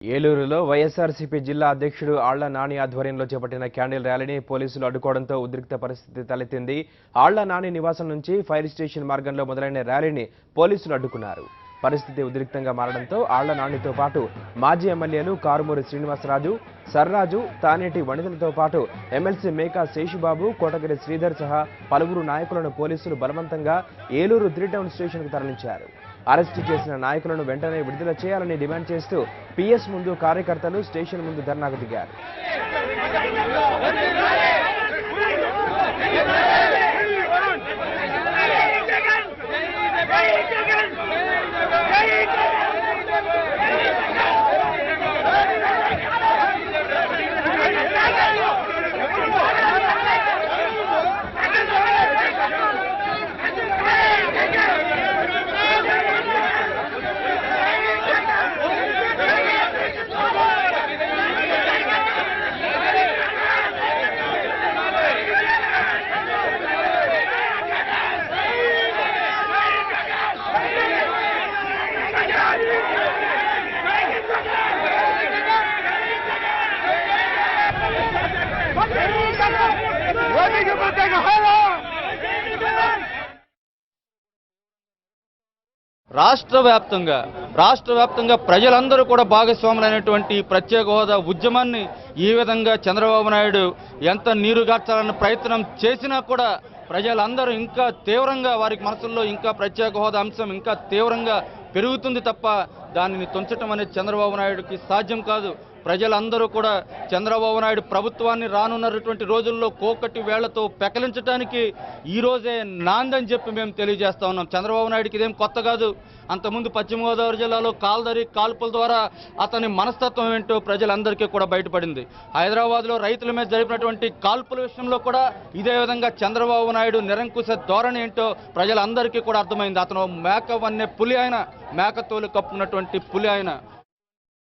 ఏలూరులో వైఎస్ఆర్సీపీ జిల్లా అధ్యక్షుడు ఆళ్ల నాని ఆధ్వర్యంలో చేపట్టిన క్యాండిల్ ర్యాలీని పోలీసులు అడ్డుకోవడంతో ఉద్రిక్త పరిస్థితి తలెత్తింది. ఆళ్ల నాని నివాసం నుంచి ఫైర్ స్టేషన్ మార్గంలో మొదలైన ర్యాలీని పోలీసులు అడ్డుకున్నారు. పరిస్థితి ఉద్రిక్తంగా మారడంతో ఆళ్ల నానితో పాటు మాజీ ఎమ్మెల్యేలు కారుమూరి శ్రీనివాసరాజు, సర్రాజు, తానేటి వనితలతో పాటు ఎమ్మెల్సీ మేకా శేషుబాబు, కోటగిరి శ్రీధర్ సహా పలువురు నాయకులను పోలీసులు బలవంతంగా ఏలూరు 3 టౌన్ స్టేషన్కు తరలించారు. అరెస్టు చేసిన నాయకులను వెంటనే విడుదల చేయాలని డిమాండ్ చేస్తూ పిఎస్ ముందు కార్యకర్తలు స్టేషన్ ముందు ధర్నాకు దిగారు. రాష్ట్ర వ్యాప్తంగా ప్రజలందరూ కూడా భాగస్వాములైనటువంటి ప్రత్యేక హోదా ఉద్యమాన్ని ఈ విధంగా చంద్రబాబు నాయుడు ఎంత నీరుగార్చాలన్న ప్రయత్నం చేసినా కూడా ప్రజలందరూ ఇంకా తీవ్రంగా వారికి మనసుల్లో ఇంకా ప్రత్యేక హోదా అంశం ఇంకా తీవ్రంగా పెరుగుతుంది తప్ప దానిని తుంచటం అనేది చంద్రబాబు నాయుడుకి సాధ్యం కాదు. ప్రజలందరూ కూడా చంద్రబాబు నాయుడు ప్రభుత్వాన్ని రానున్నటువంటి రోజుల్లో కోకటి వేళ్లతో పెకలించడానికి ఈరోజే నాందని చెప్పి మేము తెలియజేస్తా ఉన్నాం. చంద్రబాబు నాయుడికి ఇదేం కొత్త కాదు. అంతకుముందు పశ్చిమ గోదావరి జిల్లాలో కాల్పుల ద్వారా అతని మనస్తత్వం ఏంటో ప్రజలందరికీ కూడా బయటపడింది. హైదరాబాద్లో రైతుల మీద జరిపినటువంటి కాల్పుల విషయంలో కూడా ఇదే విధంగా చంద్రబాబు నాయుడు నిరంకుశ ధోరణి ఏంటో ప్రజలందరికీ కూడా అర్థమైంది. అతను మేక వన్నే పులి ఆయన, మేకతోలు కప్పుకున్నటువంటి పులి ఆయన.